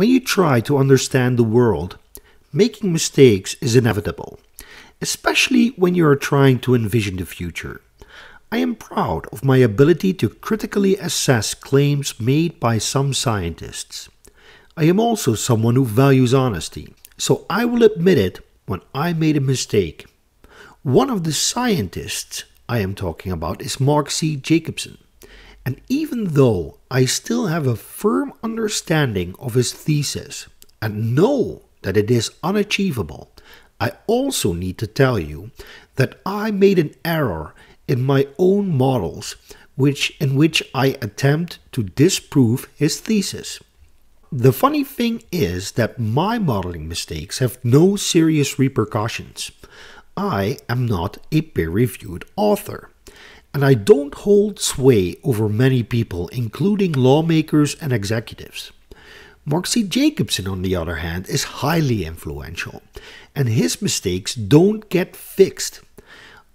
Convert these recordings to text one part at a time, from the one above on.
When you try to understand the world, making mistakes is inevitable, especially when you are trying to envision the future. I am proud of my ability to critically assess claims made by some scientists. I am also someone who values honesty, so I will admit it when I made a mistake. One of the scientists I am talking about is Mark C. Jacobson, and even though I still have a firm understanding of his thesis and know that it is unachievable, I also need to tell you that I made an error in my own models in which I attempt to disprove his thesis. The funny thing is that my modeling mistakes have no serious repercussions. I am not a peer-reviewed author, and I don't hold sway over many people, including lawmakers and executives. Mark C. Jacobson, on the other hand, is highly influential, and his mistakes don't get fixed.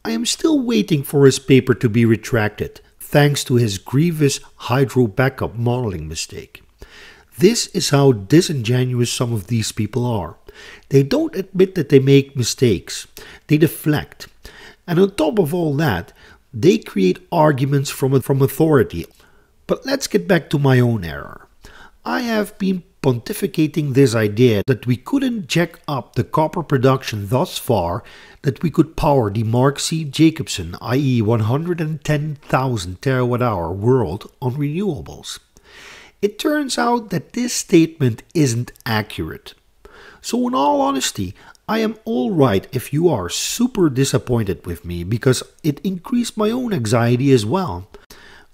I am still waiting for his paper to be retracted, thanks to his grievous hydro backup modeling mistake. This is how disingenuous some of these people are. They don't admit that they make mistakes. They deflect. And on top of all that, they create arguments from authority. But let's get back to my own error. I have been pontificating this idea that we couldn't jack up the copper production thus far that we could power the Mark C. Jacobson, i.e. 110,000 terawatt-hour world on renewables. It turns out that this statement isn't accurate. So in all honesty, I am alright if you are super disappointed with me because it increased my own anxiety as well.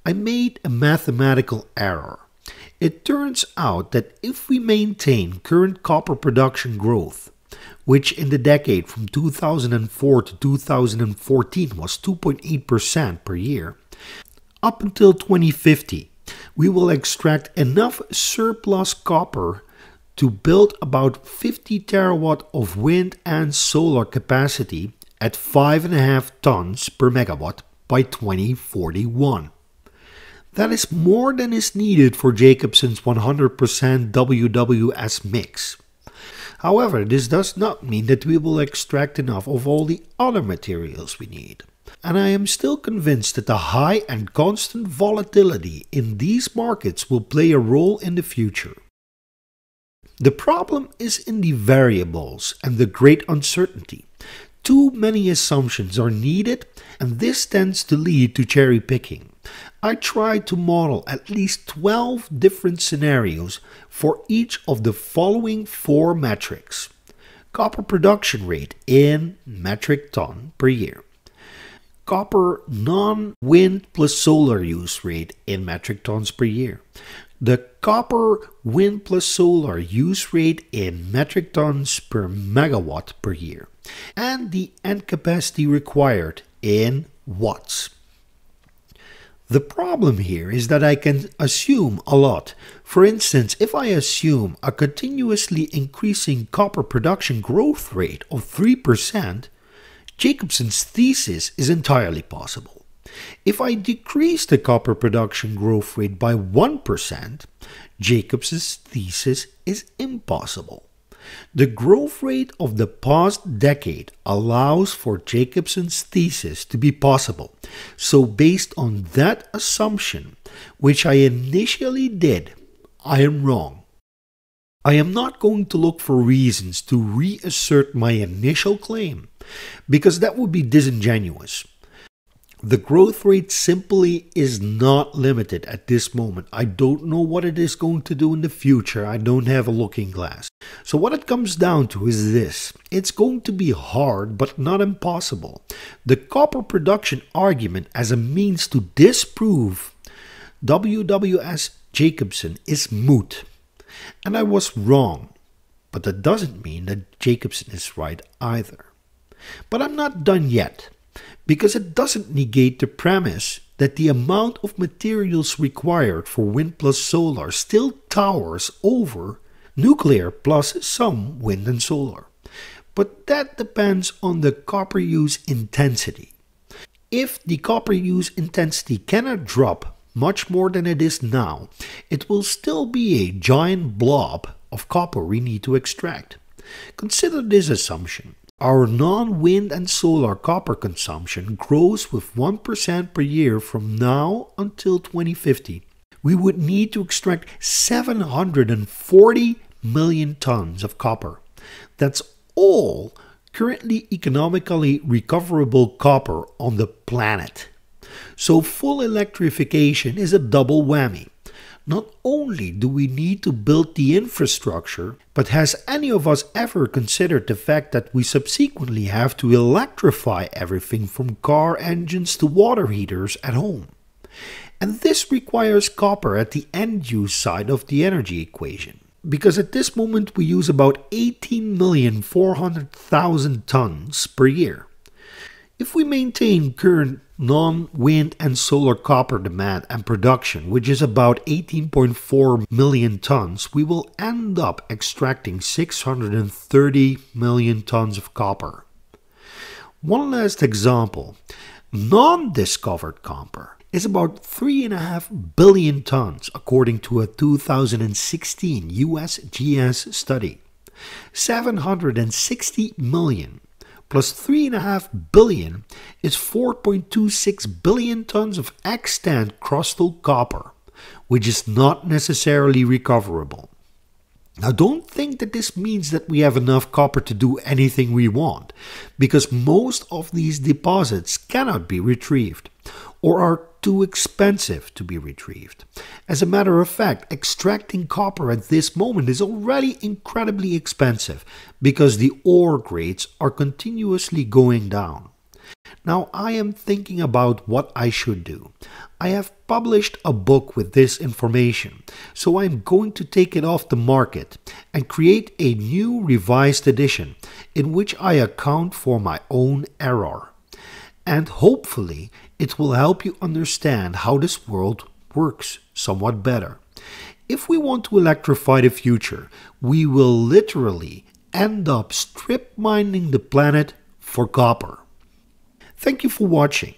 I made a mathematical error. It turns out that if we maintain current copper production growth, which in the decade from 2004 to 2014 was 2.8% per year, up until 2050, we will extract enough surplus copper to build about 50 terawatt of wind and solar capacity at 5.5 tons per megawatt by 2041. That is more than is needed for Jacobson's 100% WWS mix. However, this does not mean that we will extract enough of all the other materials we need. And I am still convinced that the high and constant volatility in these markets will play a role in the future. The problem is in the variables and the great uncertainty. Too many assumptions are needed, and this tends to lead to cherry picking. I tried to model at least 12 different scenarios for each of the following 4 metrics. Copper production rate in metric ton per year. Copper non-wind plus solar use rate in metric tons per year. The copper wind plus solar use rate in metric tons per megawatt per year. And the end capacity required in watts. The problem here is that I can assume a lot. For instance, if I assume a continuously increasing copper production growth rate of 3%, Jacobson's thesis is entirely possible. If I decrease the copper production growth rate by 1%, Jacobson's thesis is impossible. The growth rate of the past decade allows for Jacobson's thesis to be possible. So based on that assumption, which I initially did, I am wrong. I am not going to look for reasons to reassert my initial claim, because that would be disingenuous. The growth rate simply is not limited at this moment. I don't know what it is going to do in the future. I don't have a looking glass. So what it comes down to is this. It's going to be hard, but not impossible. The copper production argument as a means to disprove WWS Jacobson is moot. And I was wrong. But that doesn't mean that Jacobson is right either. But I'm not done yet, because it doesn't negate the premise that the amount of materials required for wind plus solar still towers over nuclear plus some wind and solar. But that depends on the copper use intensity. If the copper use intensity cannot drop much more than it is now, it will still be a giant blob of copper we need to extract. Consider this assumption. Our non-wind and solar copper consumption grows with 1% per year from now until 2050. We would need to extract 740 million tons of copper. That's all currently economically recoverable copper on the planet. So full electrification is a double whammy. Not only do we need to build the infrastructure, but has any of us ever considered the fact that we subsequently have to electrify everything from car engines to water heaters at home? And this requires copper at the end-use side of the energy equation. Because at this moment we use about 18,400,000 tons per year. If we maintain current non-wind and solar copper demand and production, which is about 18.4 million tons, we will end up extracting 630 million tons of copper. One last example. Non-discovered copper is about 3.5 billion tons according to a 2016 USGS study. 760 million plus 3.5 billion is 4.26 billion tons of extant crustal copper, which is not necessarily recoverable. Now don't think that this means that we have enough copper to do anything we want, because most of these deposits cannot be retrieved or are too expensive to be retrieved. As a matter of fact, extracting copper at this moment is already incredibly expensive because the ore grades are continuously going down. Now I am thinking about what I should do. I have published a book with this information, so I'm going to take it off the market and create a new revised edition in which I account for my own error. And hopefully it will help you understand how this world works somewhat better. If we want to electrify the future, we will literally end up strip mining the planet for copper. Thank you for watching.